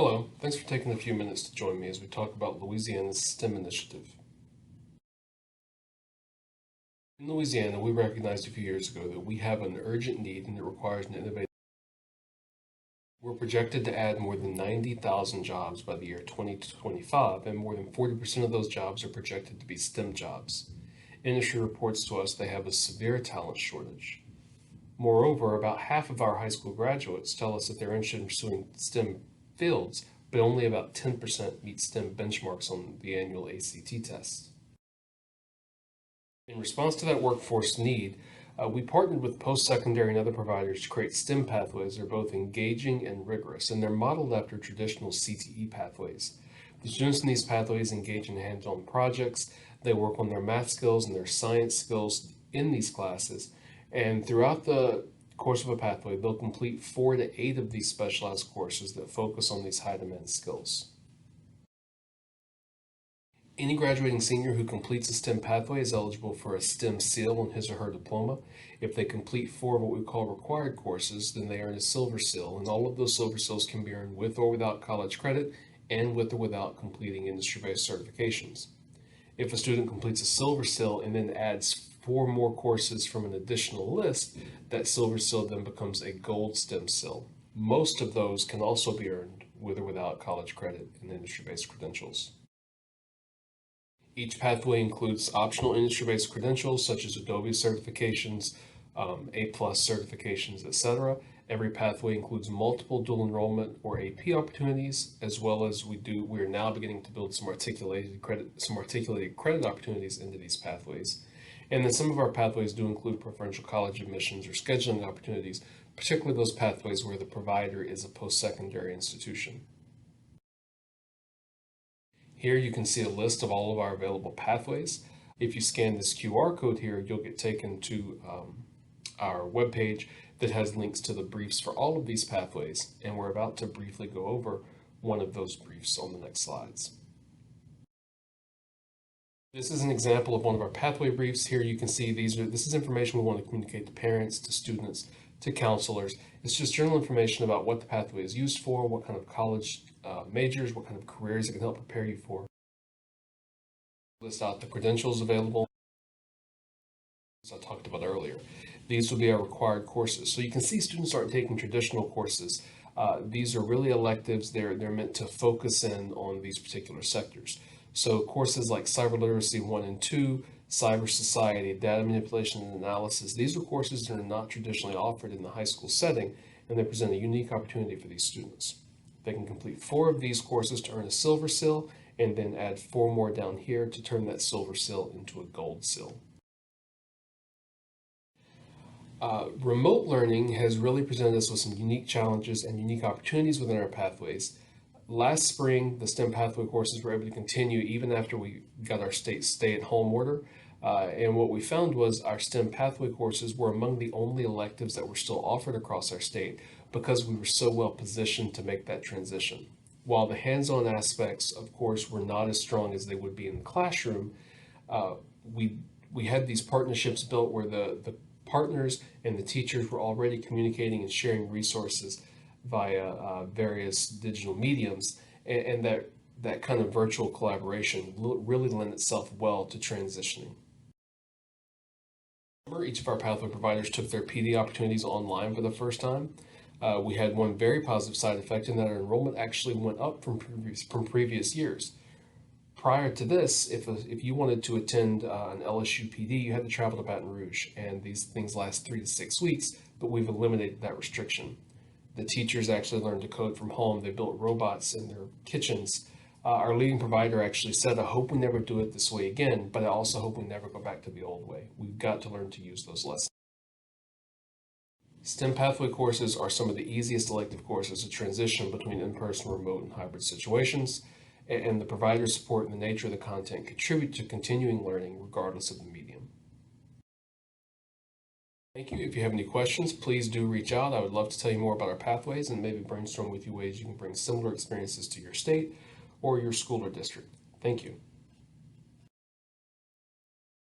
Hello, thanks for taking a few minutes to join me as we talk about Louisiana's STEM initiative. In Louisiana, we recognized a few years ago that we have an urgent need and it requires an innovative. We're projected to add more than 90,000 jobs by the year 2025, and more than 40% of those jobs are projected to be STEM jobs. Industry reports to us they have a severe talent shortage. Moreover, about half of our high school graduates tell us that they're interested in pursuing STEM fields, but only about 10% meet STEM benchmarks on the annual ACT test. In response to that workforce need, we partnered with post-secondary and other providers to create STEM pathways that are both engaging and rigorous, and they're modeled after traditional CTE pathways. The students in these pathways engage in hands-on projects, they work on their math skills and their science skills in these classes, and throughout the course of a pathway, they'll complete 4 to 8 of these specialized courses that focus on these high-demand skills. Any graduating senior who completes a STEM pathway is eligible for a STEM seal on his or her diploma. If they complete 4 of what we call required courses, then they earn a silver seal, and all of those silver seals can be earned with or without college credit and with or without completing industry-based certifications. If a student completes a silver seal and then adds 4 more courses from an additional list, that silver seal then becomes a gold STEM seal. Most of those can also be earned with or without college credit and industry-based credentials. Each pathway includes optional industry-based credentials such as Adobe certifications, A+ certifications, etc. Every pathway includes multiple dual enrollment or AP opportunities, as well as we are now beginning to build some articulated credit opportunities into these pathways. And then some of our pathways do include preferential college admissions or scheduling opportunities, particularly those pathways where the provider is a post-secondary institution. Here you can see a list of all of our available pathways. If you scan this QR code here, you'll get taken to our webpage that has links to the briefs for all of these pathways, and we're about to briefly go over one of those briefs on the next slides. This is an example of one of our pathway briefs. Here you can see this is information we want to communicate to parents, to students, to counselors. It's just general information about what the pathway is used for, what kind of college majors, what kind of careers it can help prepare you for. List out the credentials available, as I talked about earlier. These will be our required courses. So you can see students aren't taking traditional courses. These are really electives. They're meant to focus in on these particular sectors. So courses like Cyber Literacy 1 and 2, Cyber Society, Data Manipulation and Analysis, these are courses that are not traditionally offered in the high school setting, and they present a unique opportunity for these students. They can complete 4 of these courses to earn a silver seal, and then add 4 more down here to turn that silver seal into a gold seal. Remote learning has really presented us with some unique challenges and unique opportunities within our pathways. Last spring, the STEM pathway courses were able to continue even after we got our state stay-at-home order. And what we found was our STEM pathway courses were among the only electives that were still offered across our state because we were so well positioned to make that transition. While the hands-on aspects, of course, were not as strong as they would be in the classroom, we had these partnerships built where the partners and the teachers were already communicating and sharing resources via various digital mediums, and that kind of virtual collaboration really lent itself well to transitioning. Each of our pathway providers took their PD opportunities online for the first time. We had one very positive side effect in that our enrollment actually went up from previous years. Prior to this, if you wanted to attend an LSU PD, you had to travel to Baton Rouge, and these things last 3 to 6 weeks, but we've eliminated that restriction. The teachers actually learned to code from home. They built robots in their kitchens. Our leading provider actually said, I hope we never do it this way again, but I also hope we never go back to the old way. We've got to learn to use those lessons. STEM pathway courses are some of the easiest elective courses to transition between in-person, remote, and hybrid situations, and the provider support and the nature of the content contribute to continuing learning regardless of the medium. Thank you. If you have any questions, please do reach out. I would love to tell you more about our pathways and maybe brainstorm with you ways you can bring similar experiences to your state or your school or district. Thank you.